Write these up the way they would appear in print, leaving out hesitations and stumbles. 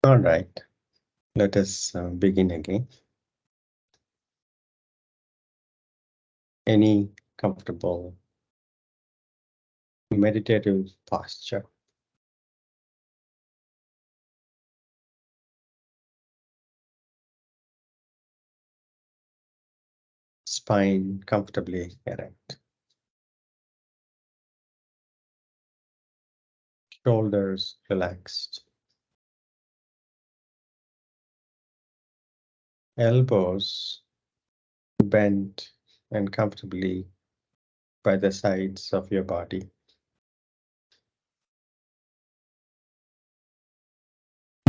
All right, let us begin again. Any comfortable meditative posture. Spine comfortably erect. Shoulders relaxed. Elbows bent and comfortably by the sides of your body.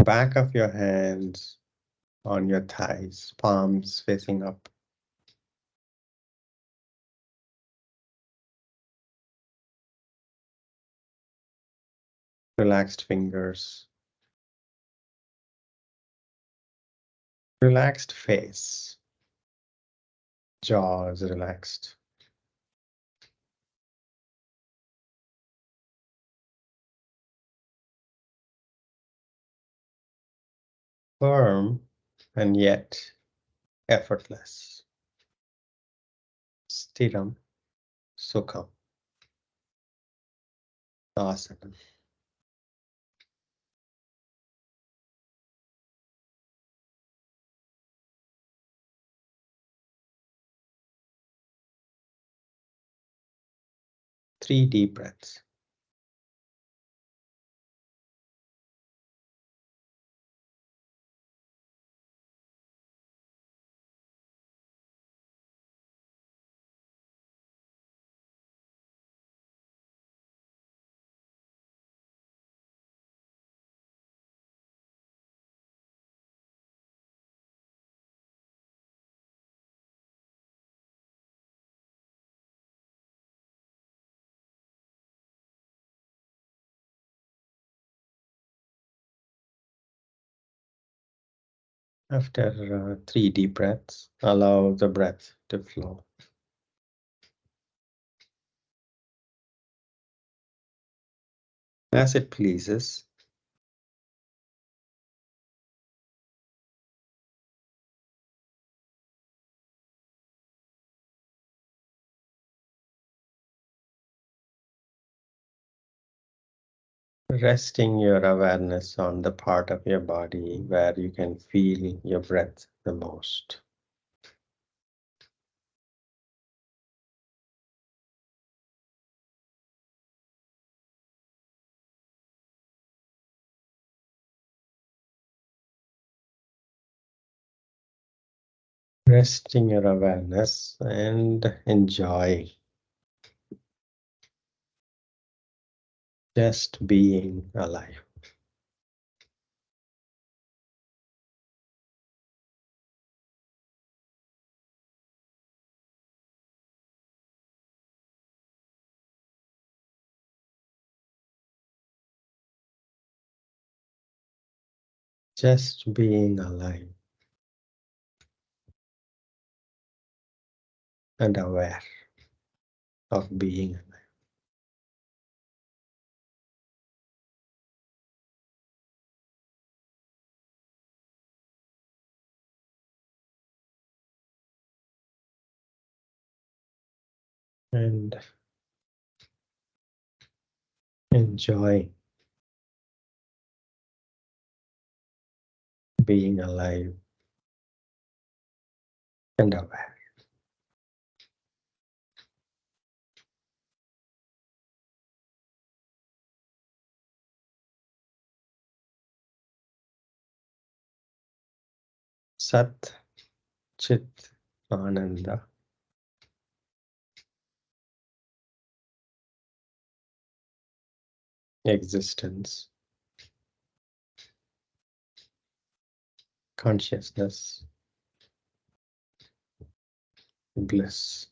Back of your hands on your thighs, palms facing up. Relaxed fingers. Relaxed face. Jaws relaxed. Firm and yet effortless. Stiram, Sukham, Asana. Three deep breaths. After three deep breaths, allow the breath to flow. As it pleases, resting your awareness on the part of your body where you can feel your breath the most. Resting your awareness and enjoy just being alive. Just being alive and aware of being alive. And enjoy being alive and aware. Sat, Chit, Ananda. Existence, consciousness, bliss.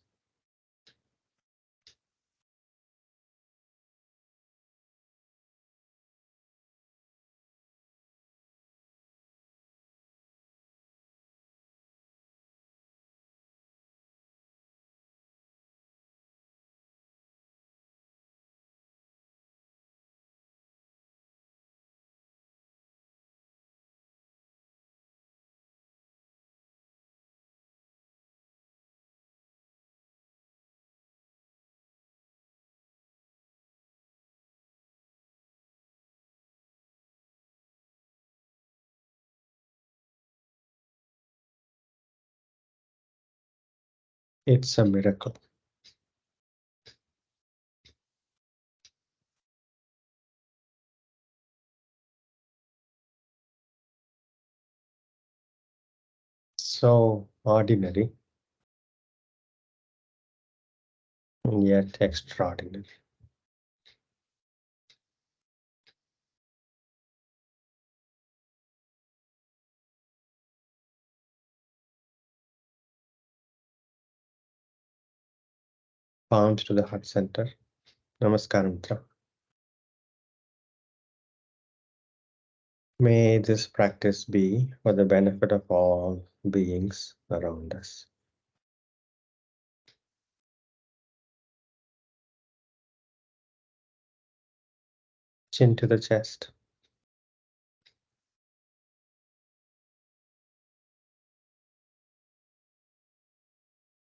It's a miracle. So ordinary, and yet extraordinary. Palms to the heart center. Namaskar mantra. May this practice be for the benefit of all beings around us. Chin to the chest.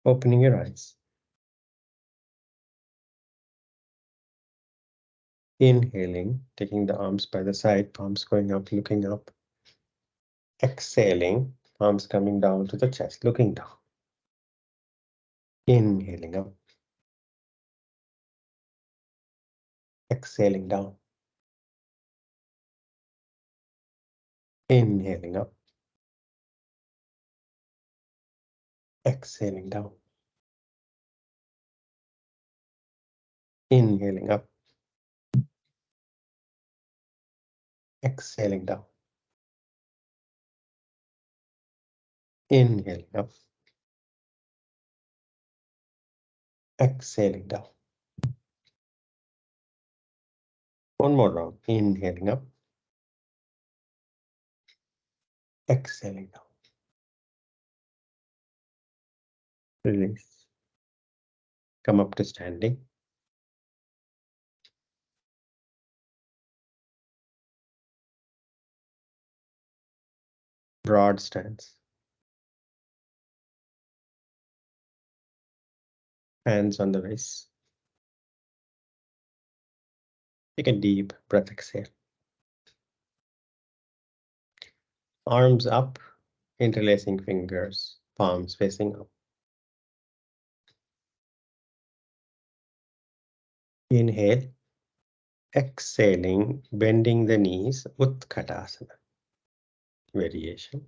Opening your eyes. Inhaling, taking the arms by the side, palms going up, looking up. Exhaling, palms coming down to the chest, looking down. Inhaling up. Exhaling down. Inhaling up. Exhaling down. Inhaling up. Exhaling down. Inhaling up. Exhaling down. One more round. Inhaling up. Exhaling down. Release. Come up to standing. Broad stance. Hands on the waist. Take a deep breath, exhale. Arms up, interlacing fingers, palms facing up. Inhale. Exhaling, bending the knees, Utkatasana. Variation.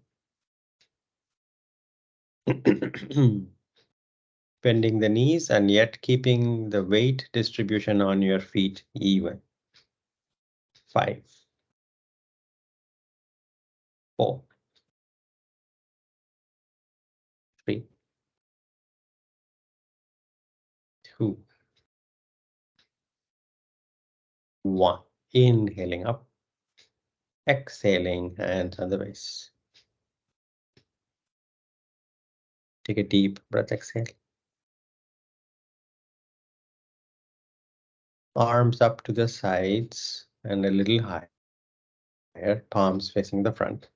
Bending the knees and yet keeping the weight distribution on your feet even. 5, 4, 3, 2, 1. Inhaling up, exhaling, hands on the waist. Take a deep breath, exhale. Arms up to the sides and a little higher, palms facing the front.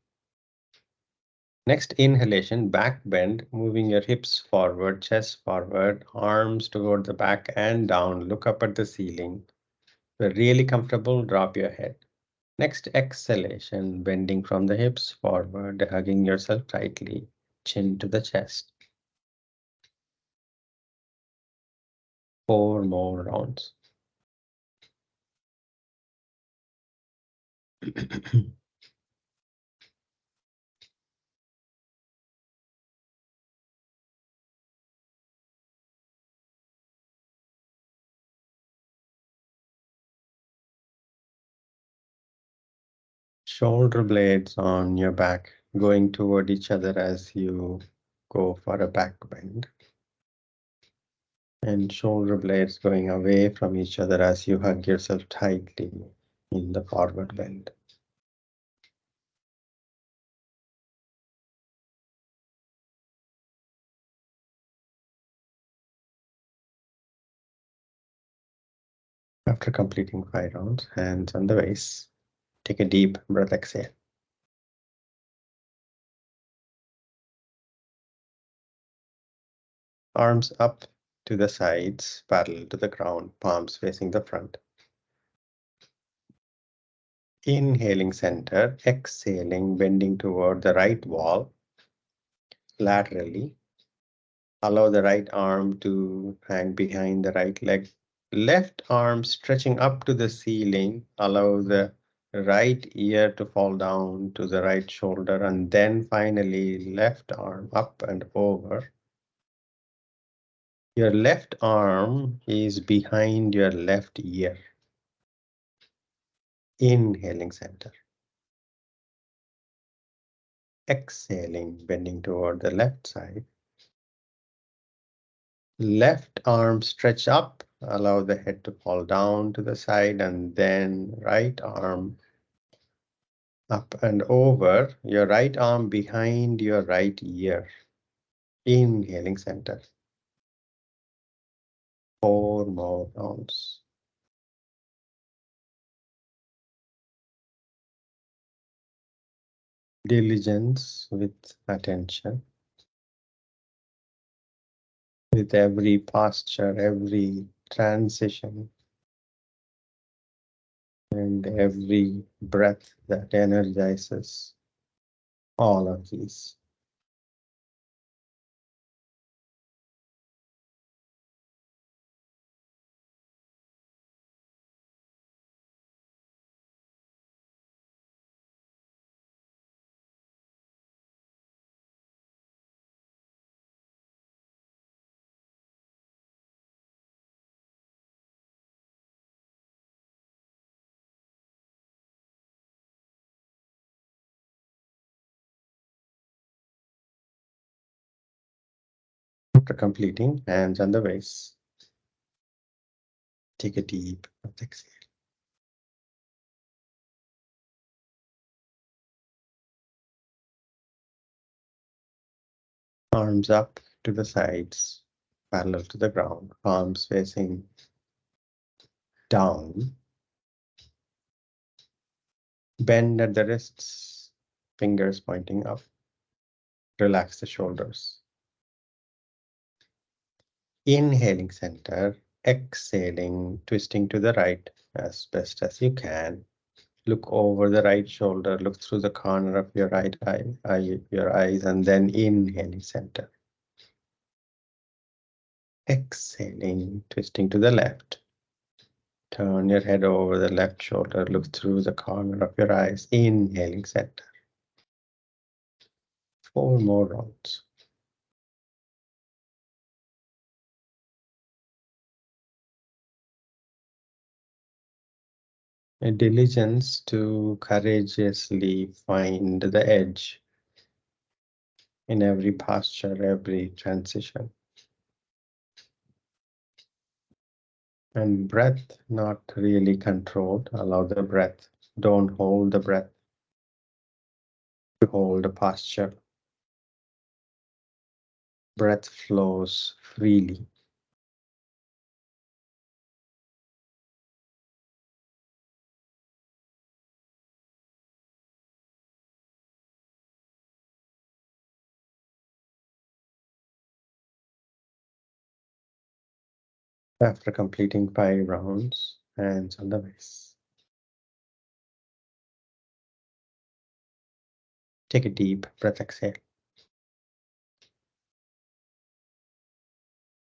Next inhalation, back bend, moving your hips forward, chest forward, arms toward the back and down. Look up at the ceiling. If you're really comfortable, drop your head. Next exhalation, bending from the hips forward, hugging yourself tightly, chin to the chest. 4 more rounds. Shoulder blades on your back, going toward each other as you go for a back bend. And shoulder blades going away from each other as you hug yourself tightly in the forward bend. After completing 5 rounds, hands on the waist, take a deep breath, exhale. Arms up to the sides, parallel to the ground, palms facing the front. Inhaling center, exhaling, bending toward the right wall, laterally. Allow the right arm to hang behind the right leg. Left arm stretching up to the ceiling. Allow the right ear to fall down to the right shoulder, and then finally left arm up and over. Your left arm is behind your left ear. Inhaling center. Exhaling, bending toward the left side. Left arm stretch up, allow the head to fall down to the side, and then right arm up and over, your right arm behind your right ear. Inhaling center. 4 more rounds. Diligence with attention. With every posture, every transition, and every breath that energizes all of these. After completing, hands on the waist. Take a deep breath, exhale. Arms up to the sides, parallel to the ground, palms facing down. Bend at the wrists, fingers pointing up. Relax the shoulders. Inhaling center, exhaling, twisting to the right as best as you can. Look over the right shoulder, look through the corner of your right your eyes, and then inhaling center. Exhaling, twisting to the left. Turn your head over the left shoulder, look through the corner of your eyes, inhaling center. 4 more rounds. A diligence to courageously find the edge in every posture, every transition. And breath not really controlled. Allow the breath. Don't hold the breath. To hold the posture. Breath flows freely. After completing 5 rounds, hands on the waist. Take a deep breath, exhale.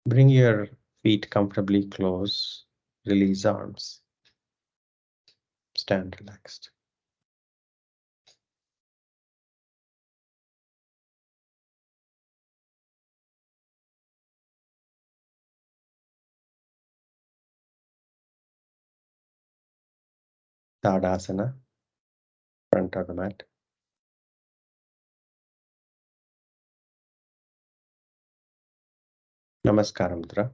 Bring your feet comfortably close. Release arms. Stand relaxed. Tadasana, front of the mat. Namaskara mudra.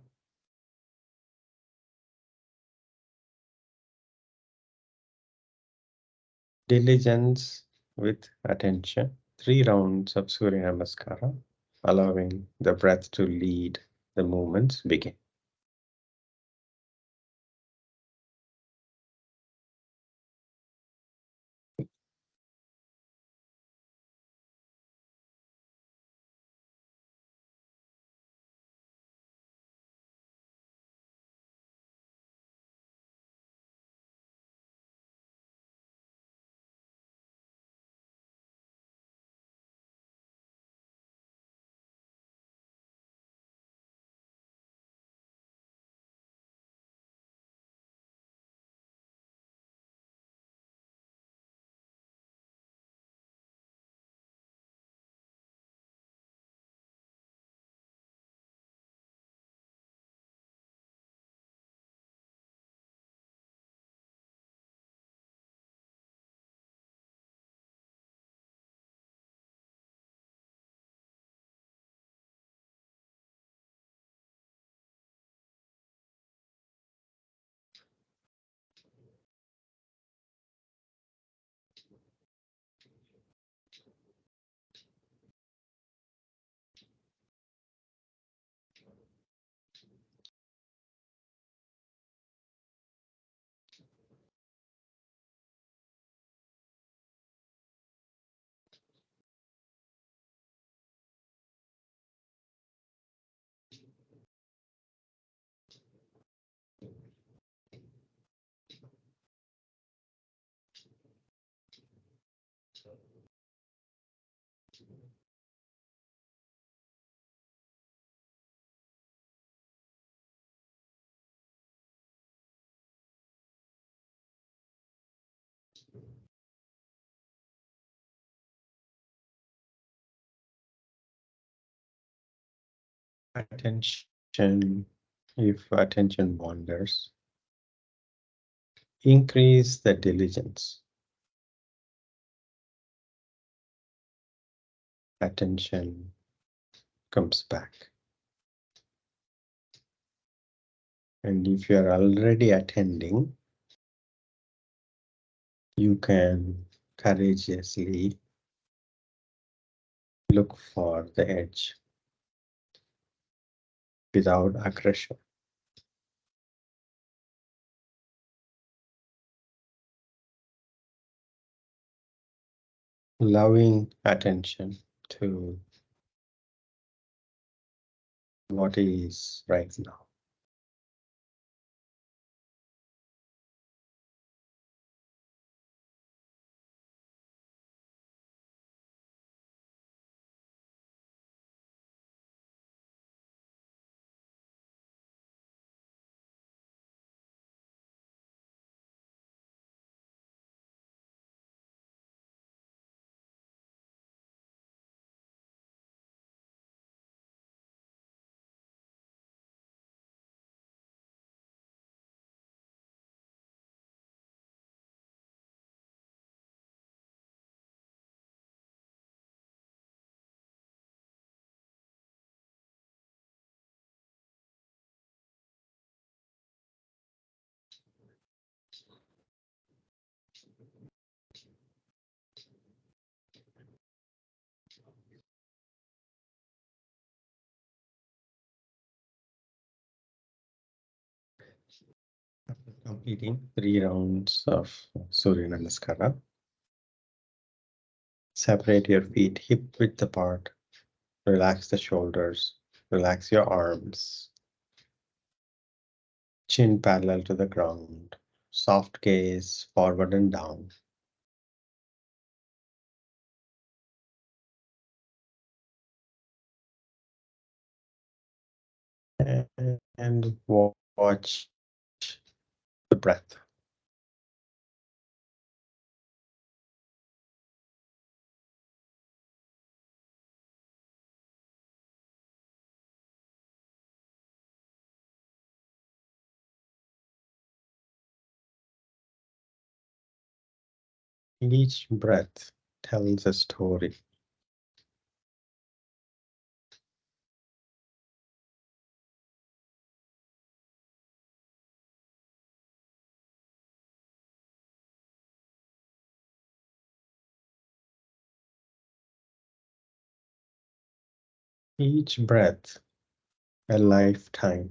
Diligence with attention. 3 rounds of Surya Namaskara, allowing the breath to lead the movements begin. attention, if attention wanders, increase the diligence. Attention comes back. And if you are already attending, you can courageously look for the edge without aggression. Loving attention to what is right now. After completing 3 rounds of Surya Namaskara, separate your feet hip width apart, relax the shoulders, relax your arms, chin parallel to the ground, soft gaze forward and down. And watch the breath. Each breath tells a story. Each breath a lifetime.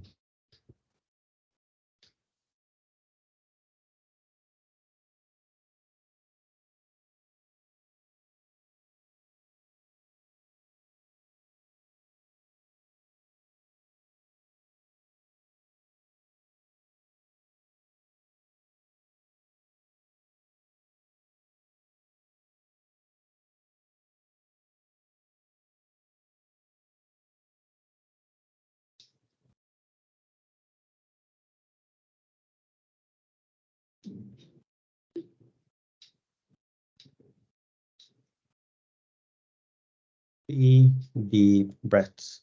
Deep breaths.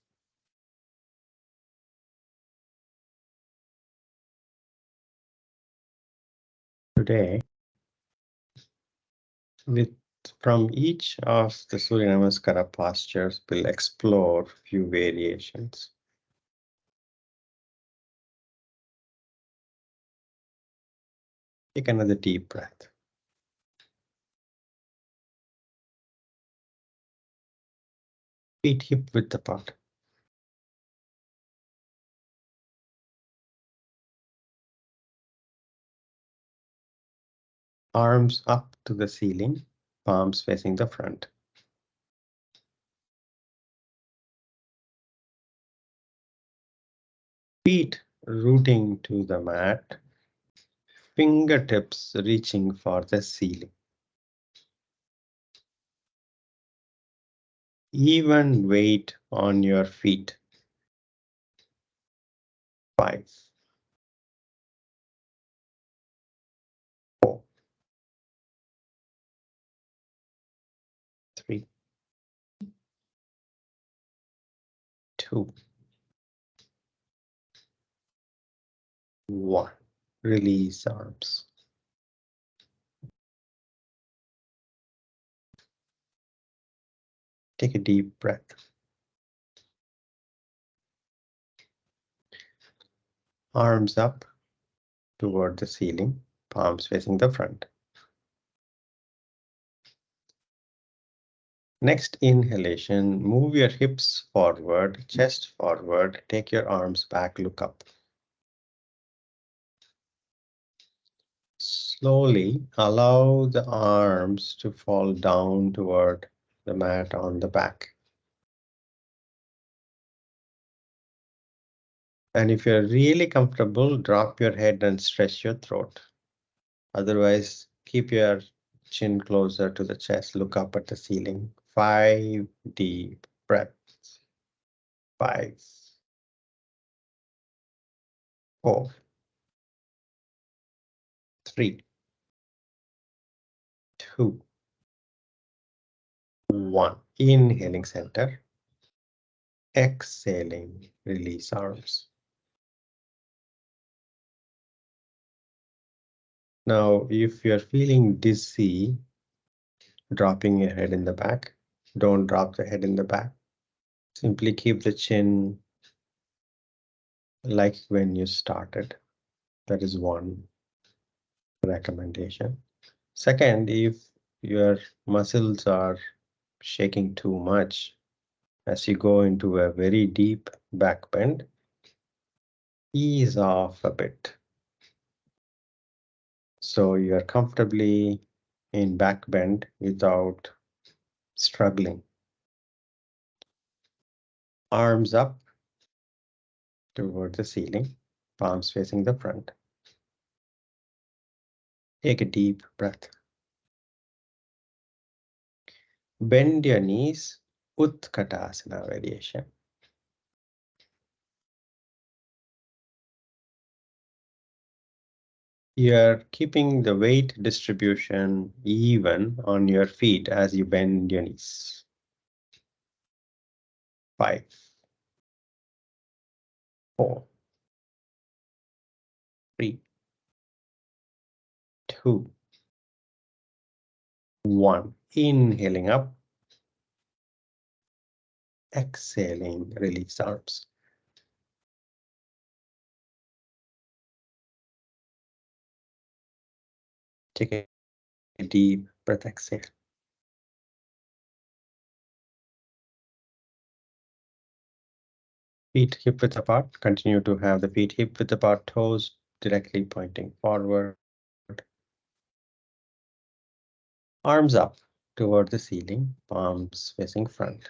Today, with from each of the Surya Namaskara postures, we'll explore few variations. Take another deep breath. Feet hip width apart. Arms up to the ceiling, palms facing the front. Feet rooting to the mat, fingertips reaching for the ceiling. Even weight on your feet. 5, 4, 3, 2, 1. Release arms. Take a deep breath. Arms up toward the ceiling, palms facing the front. Next inhalation, move your hips forward, chest forward, take your arms back, look up. Slowly allow the arms to fall down toward the mat on the back. And if you're really comfortable, drop your head and stretch your throat. Otherwise, keep your chin closer to the chest, look up at the ceiling. 5 deep breaths. 5, 4, 3, 2, 1. Inhaling center. Exhaling, release arms. Now, if you're feeling dizzy, dropping your head in the back, don't drop the head in the back. Simply keep the chin like when you started. That is one recommendation. Second, if your muscles are shaking too much as you go into a very deep back bend, ease off a bit. So you are comfortably in back bend without struggling. Arms up toward the ceiling, palms facing the front. Take a deep breath. Bend your knees, Utkatasana variation. You're keeping the weight distribution even on your feet as you bend your knees. 5, 4, 3, 2, 1. Inhaling up, exhaling, release arms. Take a deep breath, exhale. Feet hip width apart. Continue to have the feet hip width apart, toes directly pointing forward. Arms up toward the ceiling, palms facing front.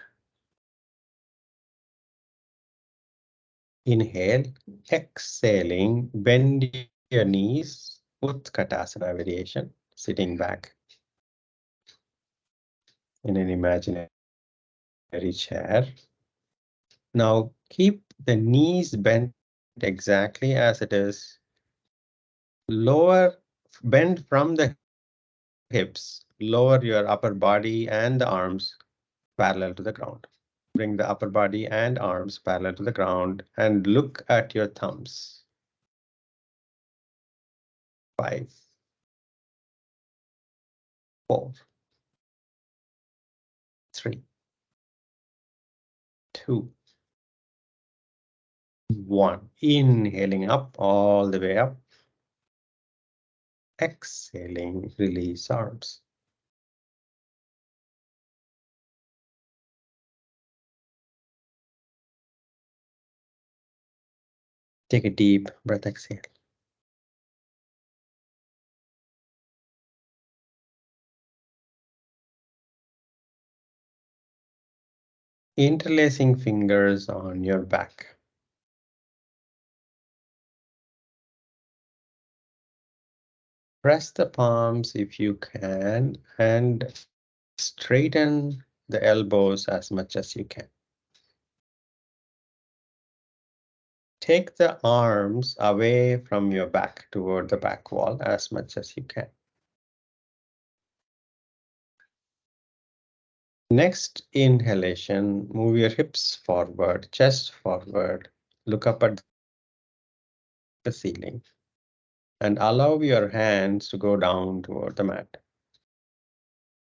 Inhale, exhaling, bend your knees, Utkatasana variation, sitting back in an imaginary chair. Now keep the knees bent exactly as it is. Lower, bend from the hips, lower your upper body and the arms parallel to the ground. Bring the upper body and arms parallel to the ground and look at your thumbs. 5, 4, 3, 2, 1. Inhaling up all the way up. Exhaling, release arms. Take a deep breath, exhale. Interlacing fingers on your back. Press the palms if you can and straighten the elbows as much as you can. Take the arms away from your back toward the back wall as much as you can. Next inhalation, move your hips forward, chest forward, look up at the ceiling and allow your hands to go down toward the mat.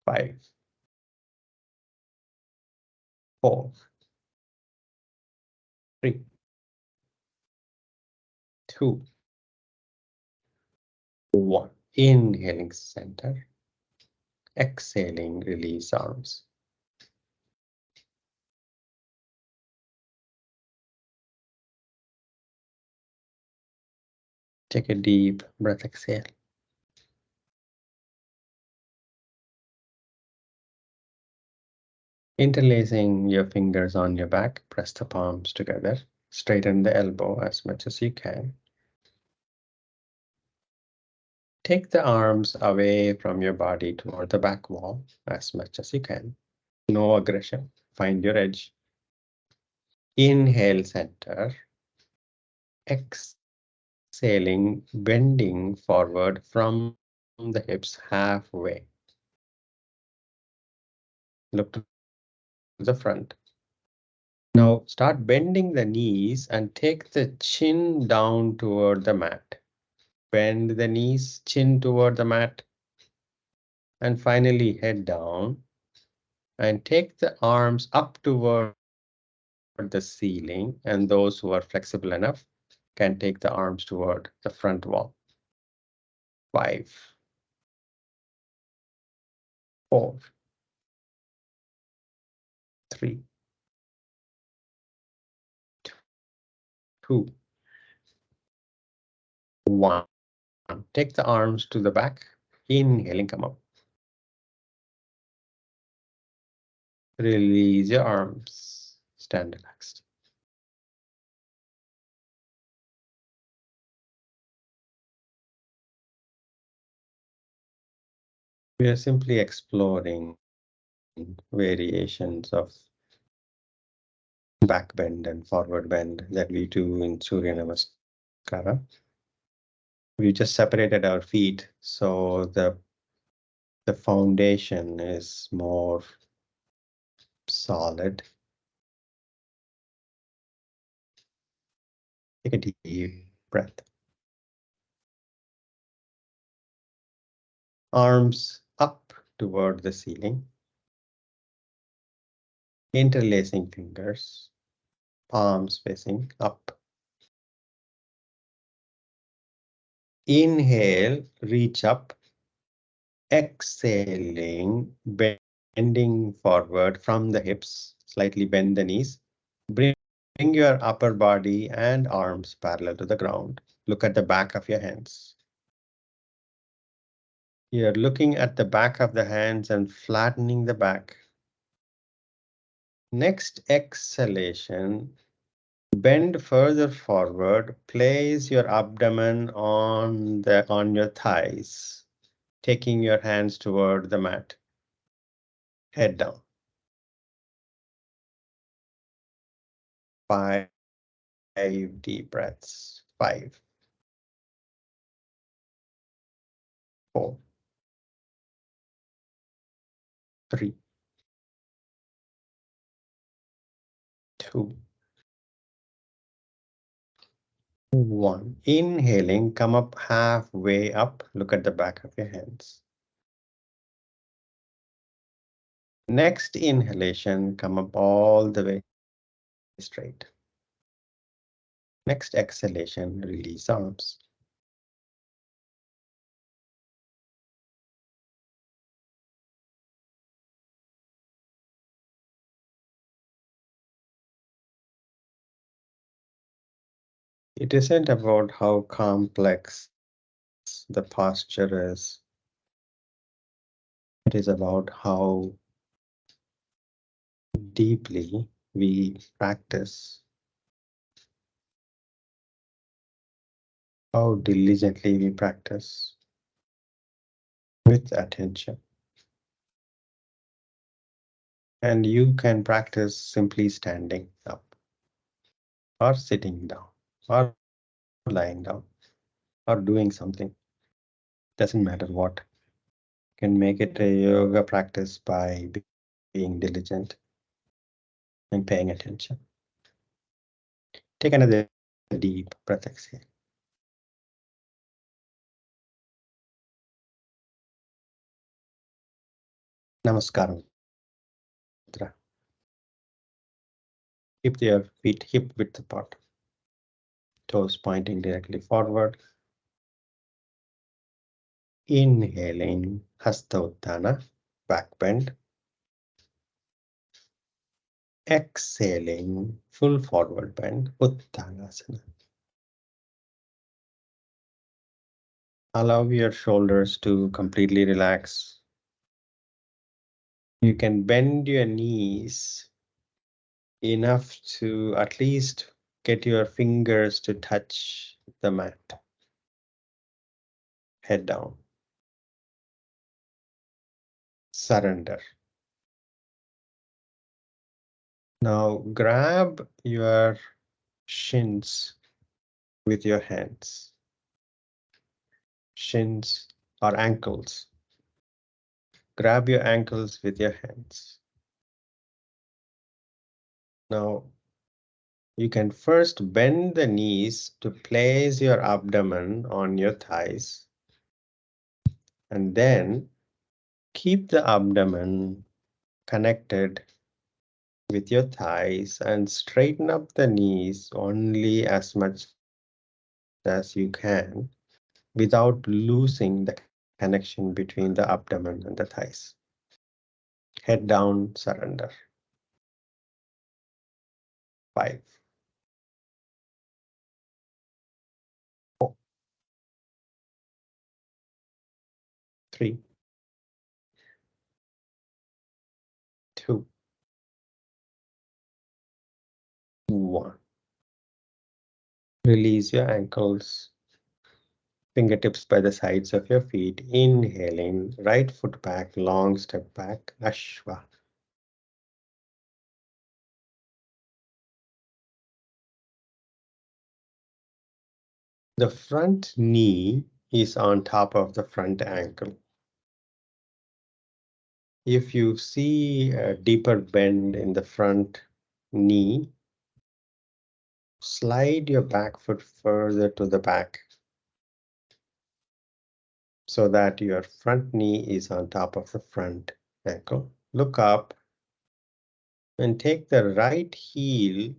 5, 4, 3, 2, 1. Inhaling center. Exhaling, release arms. Take a deep breath, exhale. Interlacing your fingers on your back, press the palms together. Straighten the elbow as much as you can. Take the arms away from your body toward the back wall as much as you can. No aggression. Find your edge. Inhale, center. Exhaling, bending forward from the hips halfway. Look to the front. Now start bending the knees and take the chin down toward the mat. Bend the knees, chin toward the mat. And finally head down and take the arms up toward the ceiling. And those who are flexible enough can take the arms toward the front wall. 5, 4, 3, 2, 1. Take the arms to the back. Inhaling, come up. Release your arms. Stand relaxed. We are simply exploring variations of back bend and forward bend that we do in Surya Namaskara. We just separated our feet, so the foundation is more solid. Take a deep breath. Arms up toward the ceiling. Interlacing fingers. Palms facing up. Inhale, reach up. Exhaling, bending forward from the hips. Slightly bend the knees. Bring your upper body and arms parallel to the ground. Look at the back of your hands. You're looking at the back of the hands and flattening the back. Next exhalation, bend further forward. Place your abdomen on your thighs, taking your hands toward the mat. Head down. 5 deep breaths. 5, 4, 3, 2, 1. Inhaling, come up halfway up. Look at the back of your hands. Next inhalation, come up all the way straight. Next exhalation, release arms. It isn't about how complex the posture is. It is about how deeply we practice, how diligently we practice with attention. And you can practice simply standing up or sitting down or lying down or doing something. Doesn't matter what. You can make it a yoga practice by being diligent and paying attention. Take another deep breath, exhale. Namaskara mudra. Keep your feet hip width apart. Toes pointing directly forward. Inhaling, Hasta Uttana, back bend. Exhaling, full forward bend, Uttanasana. Allow your shoulders to completely relax. You can bend your knees enough to at least get your fingers to touch the mat. Head down. Surrender. Now grab your shins with your hands. Shins or ankles. Grab your ankles with your hands. Now you can first bend the knees to place your abdomen on your thighs, and then keep the abdomen connected with your thighs and straighten up the knees only as much as you can without losing the connection between the abdomen and the thighs. Head down, surrender. 5, 4, 3, 2, 1. Release your ankles, fingertips by the sides of your feet. Inhaling, right foot back, long step back, Ashwa. The front knee is on top of the front ankle. If you see a deeper bend in the front knee, slide your back foot further to the back so that your front knee is on top of the front ankle. Look up and take the right heel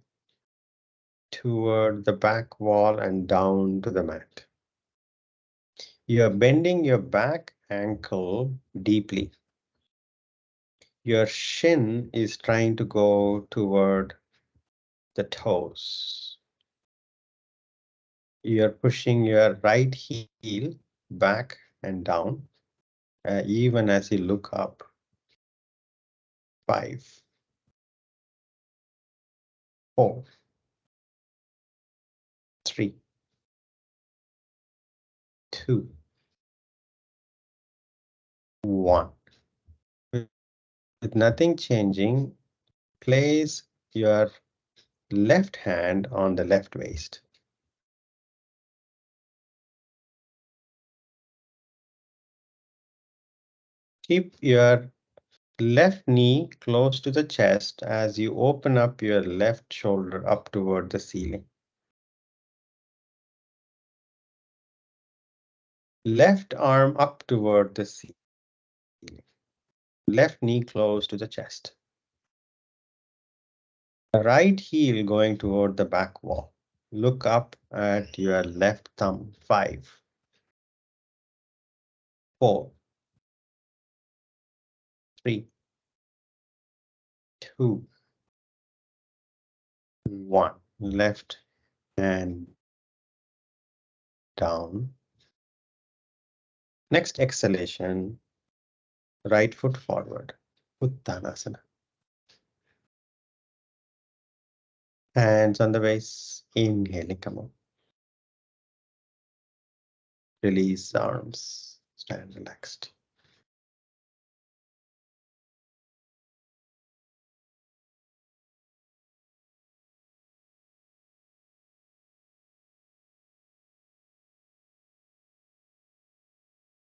toward the back wall and down to the mat. You are bending your back ankle deeply. Your shin is trying to go toward the toes. You're pushing your right heel back and down, even as you look up. 5, 4, 3, 2, 1. With nothing changing, place your left hand on the left waist. Keep your left knee close to the chest as you open up your left shoulder up toward the ceiling. Left arm up toward the ceiling. Left knee close to the chest. Right heel going toward the back wall. Look up at your left thumb. 5, 4, 3, 2, 1. Left hand down. Next exhalation, right foot forward. Uttanasana. Hands on the waist. Inhaling, come on. Release arms. Stand relaxed.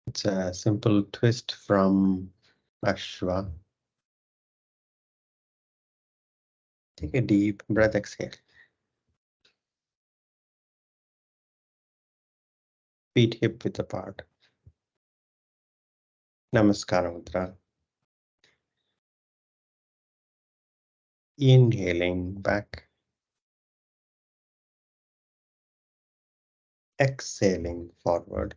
It's a simple twist from Ashwa. Take a deep breath, exhale. Feet hip width apart. Namaskara mudra. Inhaling back. Exhaling forward.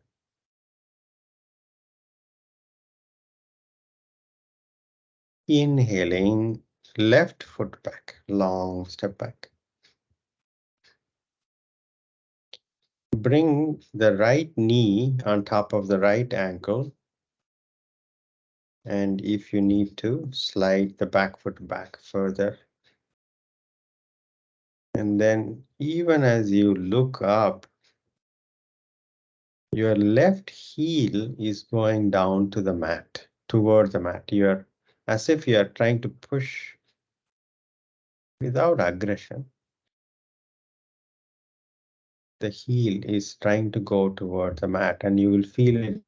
Inhaling, left foot back, long step back. Bring the right knee on top of the right ankle. And if you need to, slide the back foot back further. And then even as you look up, your left heel is going down to the mat, toward the mat. You're as if you are trying to push without aggression. The heel is trying to go toward the mat, and you will feel a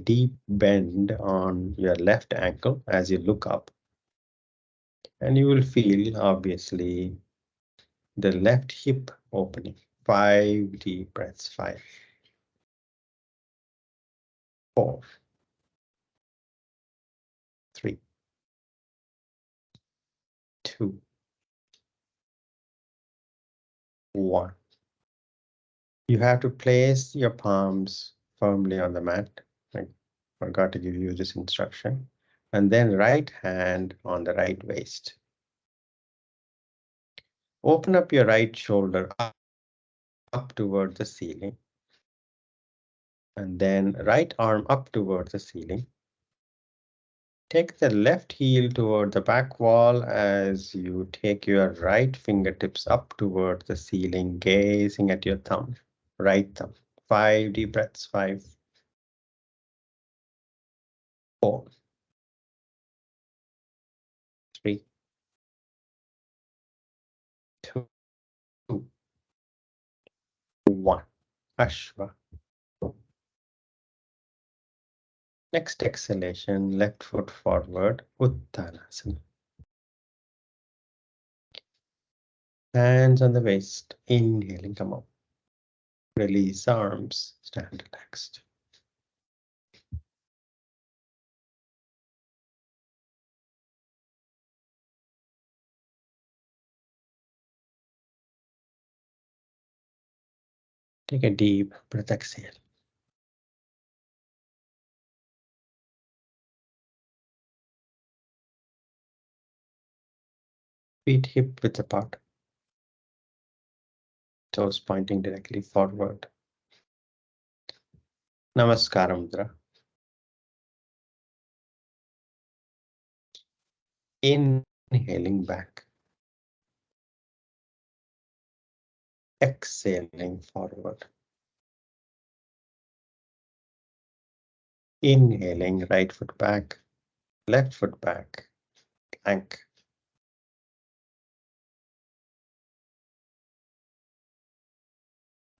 deep bend on your left ankle as you look up. And you will feel, obviously, the left hip opening. 5 deep breaths. 5, 4, 3, 2, 1. You have to place your palms firmly on the mat. I forgot to give you this instruction. And then right hand on the right waist. Open up your right shoulder up toward the ceiling. And then right arm up toward the ceiling. Take the left heel toward the back wall as you take your right fingertips up toward the ceiling, gazing at your thumb, right thumb. 5 deep breaths. 5, 4, 3, 2, 1. Ashwa. Next exhalation, left foot forward, Uttanasana. Hands on the waist, inhaling, come up. Release arms, stand relaxed. Take a deep breath, exhale. Feet hip width apart. Toes pointing directly forward. Namaskara mudra. Inhaling back. Exhaling forward. Inhaling right foot back, left foot back, plank.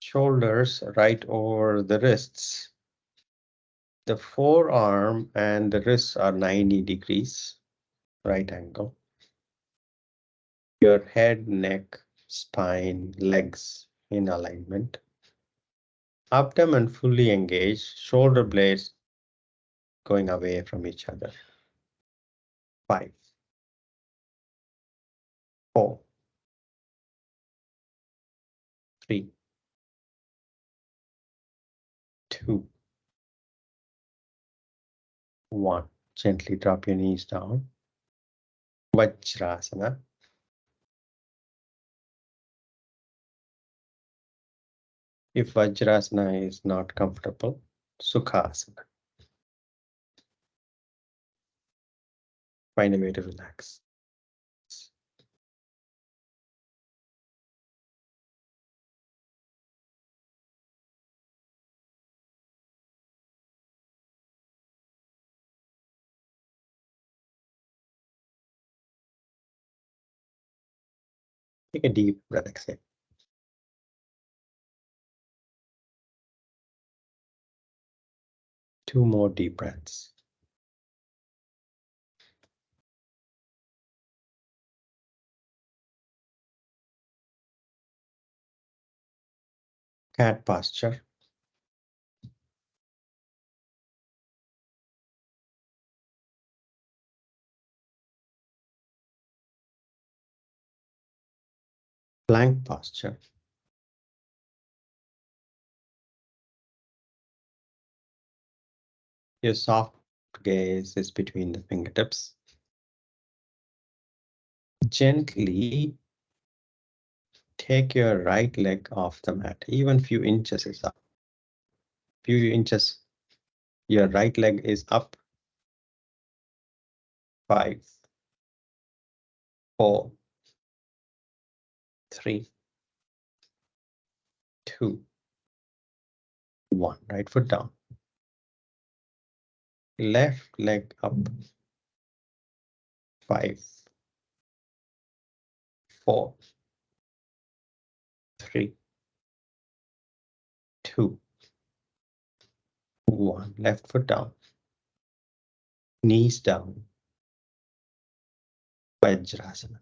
Shoulders right over the wrists. The forearm and the wrists are 90 degrees, right angle. Your head, neck, spine, legs in alignment. Abdomen fully engaged, shoulder blades going away from each other. 5, 4, 3, 2, 1. Gently drop your knees down. Vajrasana. If Vajrasana is not comfortable, Sukhasana. Find a way to relax. Take a deep breath, exhale. 2 more deep breaths. Cat posture. Plank posture. Your soft gaze is between the fingertips. Gently take your right leg off the mat. Even few inches is up. Few inches. Your right leg is up. 5, 4, 3, 2, 1. Right foot down. Left leg up. 5, 4, 3, 2, 1. Left foot down. Knees down. Vajrasana.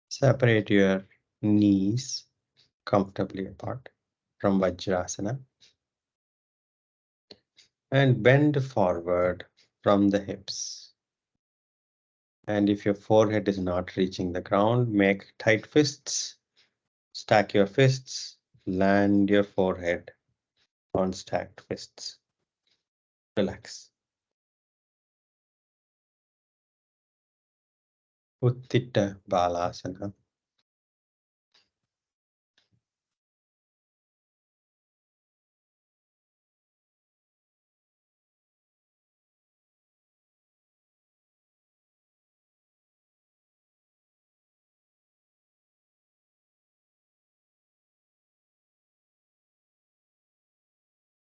Separate your knees comfortably apart from Vajrasana and bend forward from the hips. And if your forehead is not reaching the ground, make tight fists. Stack your fists. Land your forehead on stacked fists. Relax. Utthita Balasana.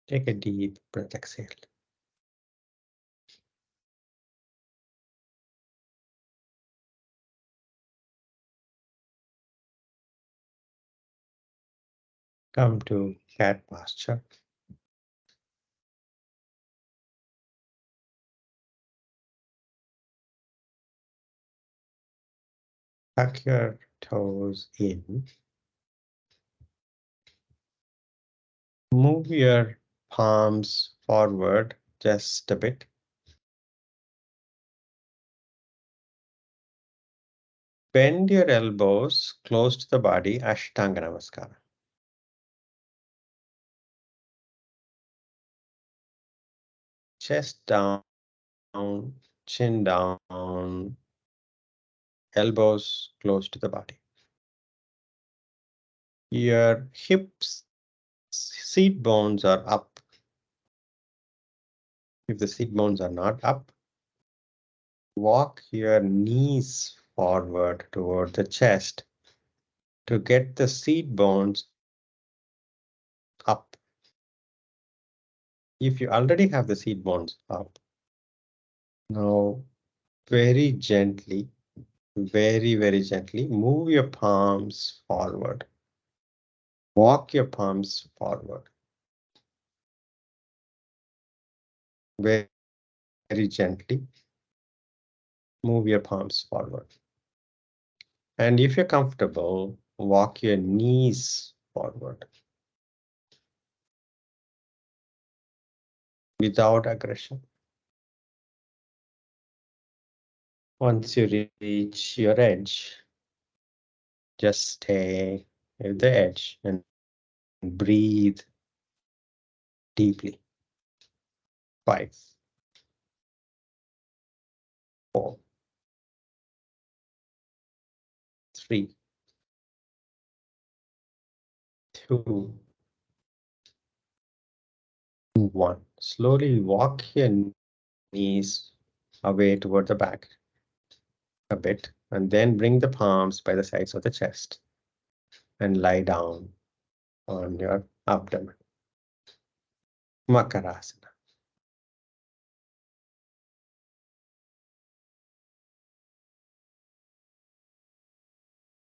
Take a deep breath, exhale. Come to cat posture. Tuck your toes in. Move your palms forward just a bit. Bend your elbows close to the body, Ashtanga Namaskara. Chest down, chin down, elbows close to the body. Your hips, seat bones are up. If the seat bones are not up, walk your knees forward toward the chest to get the seat bones up. If you already have the seat bones up, now very gently, very gently, move your palms forward. Walk your palms forward. Very, very gently, move your palms forward. And if you're comfortable, walk your knees forward without aggression. Once you reach your edge, just stay at the edge and breathe deeply. 5, 4, 3, 2, 1. Slowly walk your knees away toward the back a bit, and then bring the palms by the sides of the chest and lie down on your abdomen. Makarasana.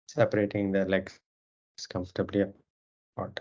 Separating the legs comfortably apart.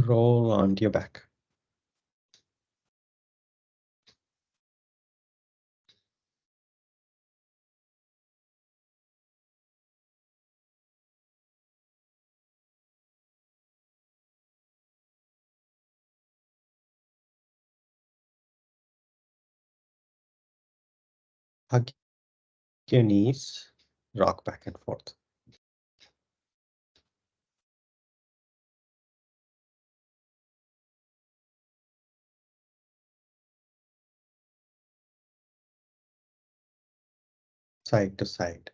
Roll onto your back. Hug your knees, rock back and forth. Side to side.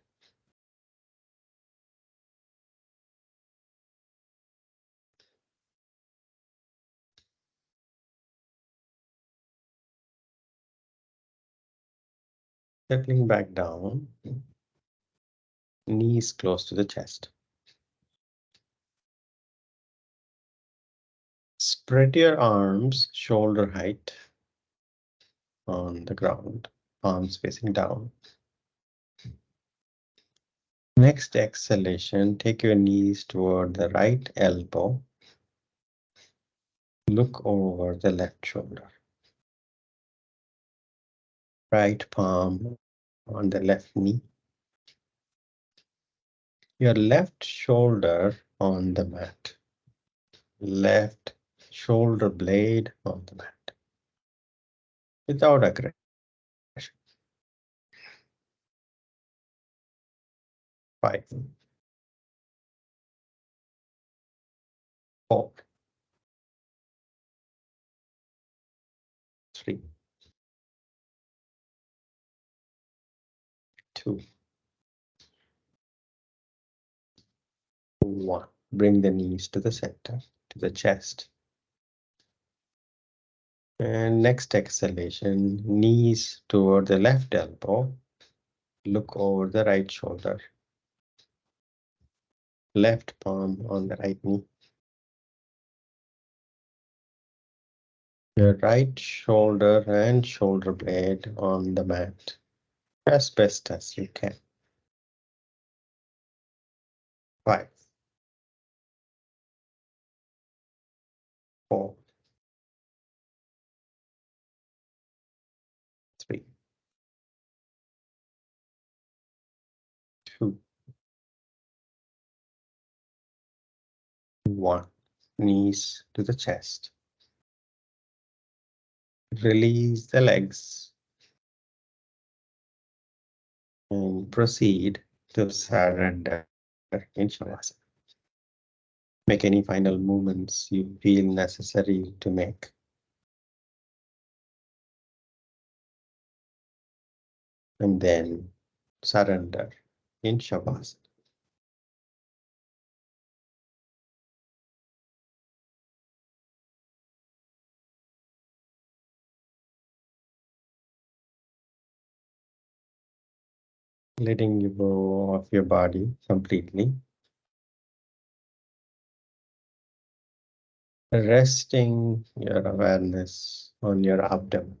Settling back down, knees close to the chest. Spread your arms shoulder height on the ground, palms facing down. Next exhalation, take your knees toward the right elbow. Look over the left shoulder. Right palm on the left knee. Your left shoulder on the mat. Left shoulder blade on the mat. Without aggression. 5, 4, 3, 2, 1. Bring the knees to the center, to the chest. And next exhalation, knees toward the left elbow. Look over the right shoulder. Left palm on the right knee. Your right shoulder and shoulder blade on the mat as best as you can. 5, 4, 3, 2, 1. Knees to the chest. Release the legs and proceed to surrender in Shavasana. Make any final movements you feel necessary to make. And then surrender in Shavasana. Letting you go of your body completely. Resting your awareness on your abdomen.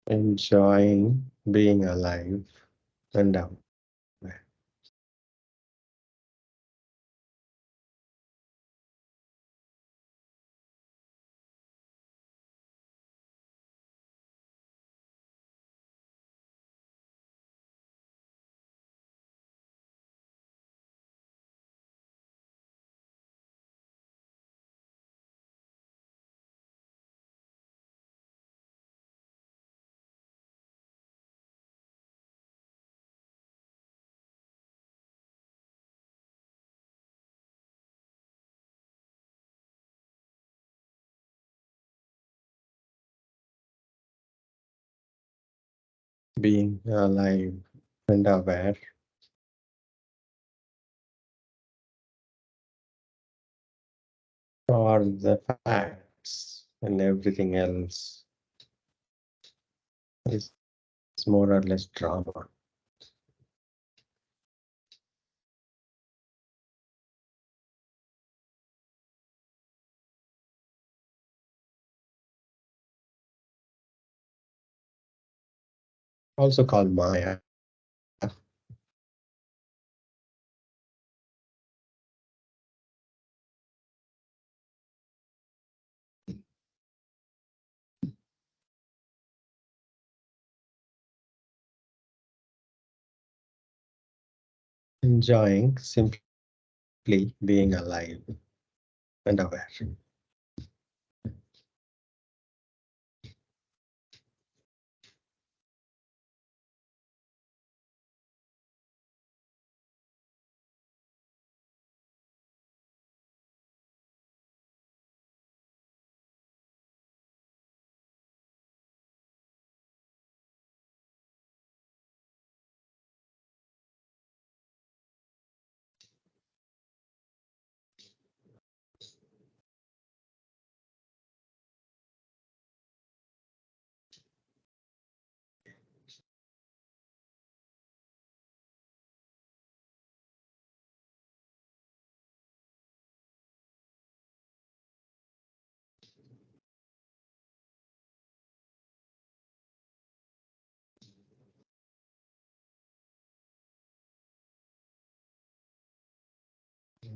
Enjoying being alive and aware. Being alive and aware. Or the facts and everything else is more or less drama. also called Maya. Enjoying simply being alive and aware.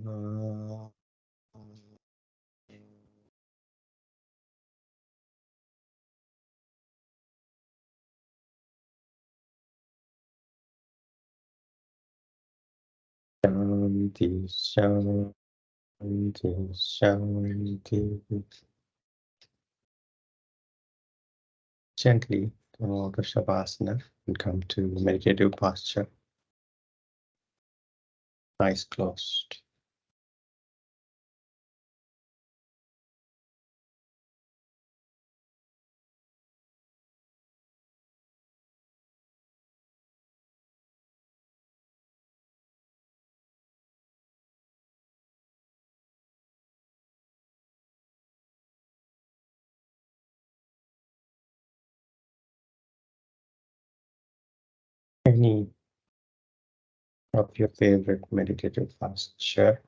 Uh, Shanti, Shanti, Shanti. Gently come out of Shavasana and come to meditative posture, eyes closed. Any of your favorite meditative posture.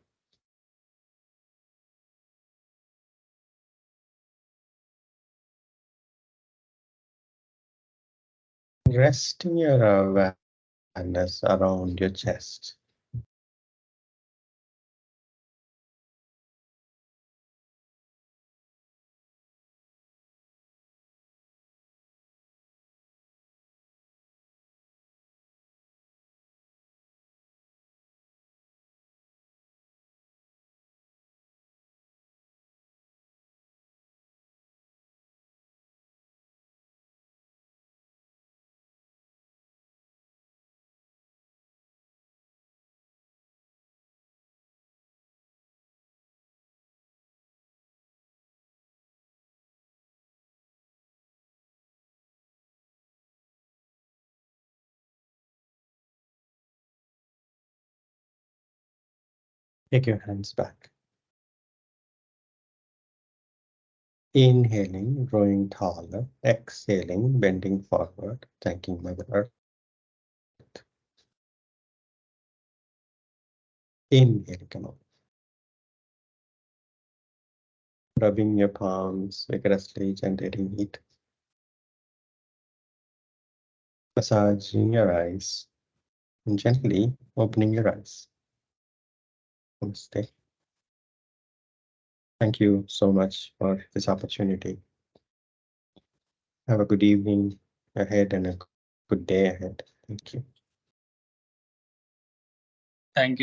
Resting your awareness around your chest. Take your hands back. Inhaling, growing taller. Exhaling, bending forward, thanking Mother Earth. Inhale, come on. Rubbing your palms vigorously, generating heat. Massaging your eyes and gently opening your eyes. Namaste. Thank you so much for this opportunity. Have a good evening ahead and a good day ahead. Thank you. Thank you